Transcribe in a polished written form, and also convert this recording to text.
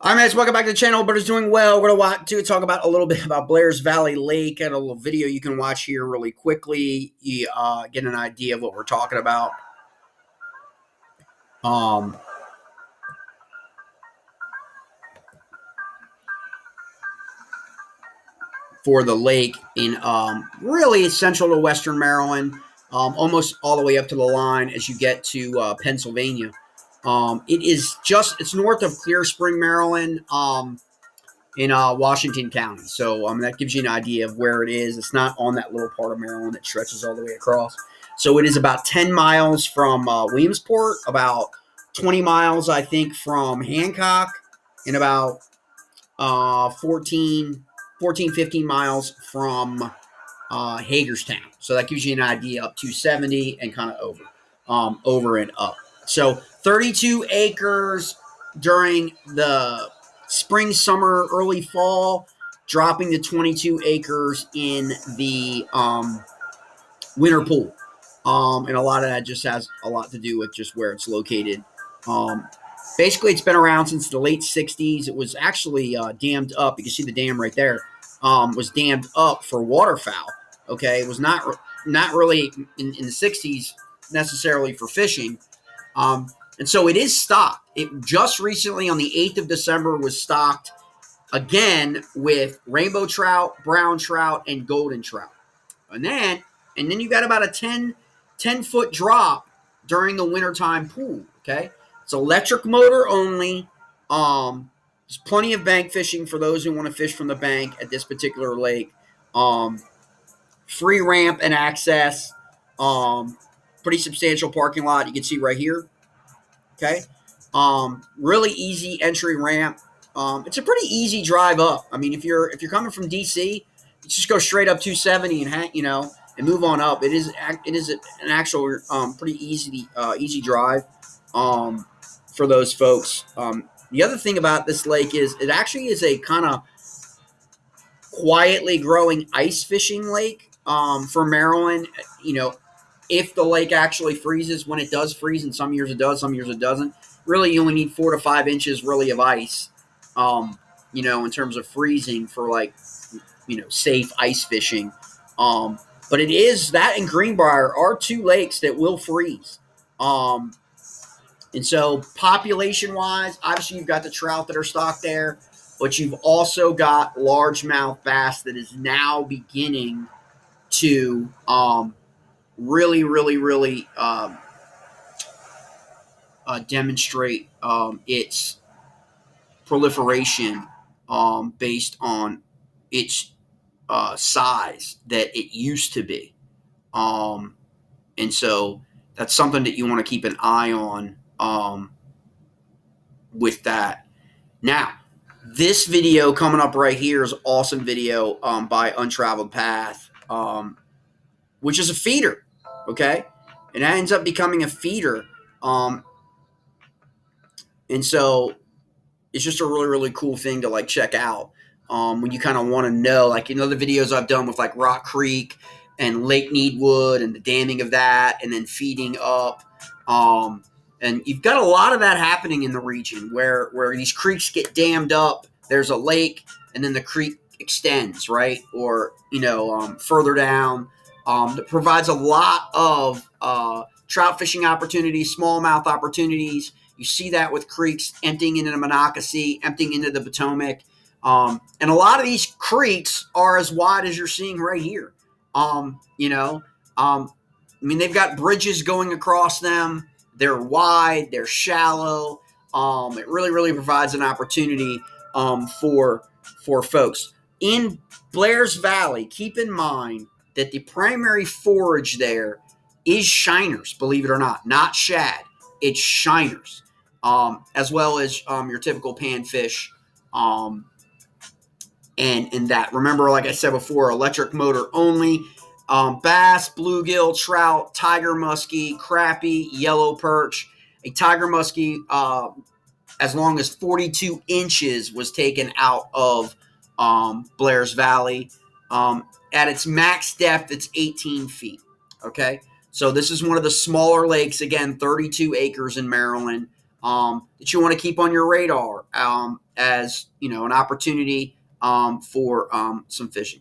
All right, guys, welcome back to the channel. But it's doing well. We're going to talk about a little bit about Blairs Valley Lake and a little video you can watch here really quickly. You get an idea of what we're talking about. For the lake in really central to western Maryland, almost all the way up to the line as you get to Pennsylvania. It's north of Clear Spring, Maryland, in Washington County. So that gives you an idea of where it is. It's not on that little part of Maryland that stretches all the way across. So it is about 10 miles from Williamsport, about 20 miles, I think, from Hancock, and about 14, 15 miles from Hagerstown. So that gives you an idea up to 70 and kind of over and up. So 32 acres during the spring, summer, early fall, dropping to 22 acres in the winter pool. And a lot of that just has a lot to do with just where it's located. Basically, it's been around since the late 60s. It was actually dammed up. You can see the dam right there. Was dammed up for waterfowl. Okay, it was not really in the 60s necessarily for fishing. And so it is stocked. It just recently on the 8th of December was stocked again with rainbow trout, brown trout, and golden trout. And then you got about a 10-foot drop during the wintertime pool. Okay. It's electric motor only. There's plenty of bank fishing for those who want to fish from the bank at this particular lake. Free ramp and access. Pretty substantial parking lot. You can see right here. Okay. Really easy entry ramp. It's a pretty easy drive up. I mean, if you're coming from DC, you just go straight up 270 and move on up. It is an actual pretty easy drive for those folks. The other thing about this lake is it actually is a kind of quietly growing ice fishing lake for Maryland. If the lake actually freezes, when it does freeze, and some years it does, some years it doesn't, really you only need 4 to 5 inches really of ice, in terms of freezing for safe ice fishing. But it is that and Greenbrier are two lakes that will freeze. And so population-wise, obviously you've got the trout that are stocked there, but you've also got largemouth bass that is now beginning to really demonstrate its proliferation based on its size that it used to be. And so that's something that you want to keep an eye on with that. Now, this video coming up right here is an awesome video by Untraveled Path, which is a feeder, okay? And that ends up becoming a feeder. And so it's just a really cool thing to check out when you kind of want to know, the videos I've done with Rock Creek and Lake Needwood and the damming of that and then feeding up. And you've got a lot of that happening in the region where these creeks get dammed up. There's a lake and then the creek extends, right? Or, further down. That provides a lot of trout fishing opportunities, smallmouth opportunities. You see that with creeks emptying into the Monocacy, emptying into the Potomac. And a lot of these creeks are as wide as you're seeing right here. They've got bridges going across them. They're wide. They're shallow. It really provides an opportunity for folks. In Blairs Valley, keep in mind that the primary forage there is shiners, believe it or not shad. It's shiners, as well as your typical panfish, and that. Remember, like I said before, electric motor only. Bass, bluegill, trout, tiger musky, crappie, yellow perch. A tiger musky as long as 42 inches was taken out of Blairs Valley. At its max depth, it's 18 feet. Okay, so this is one of the smaller lakes. Again, 32 acres in Maryland that you want to keep on your radar as, an opportunity for some fishing.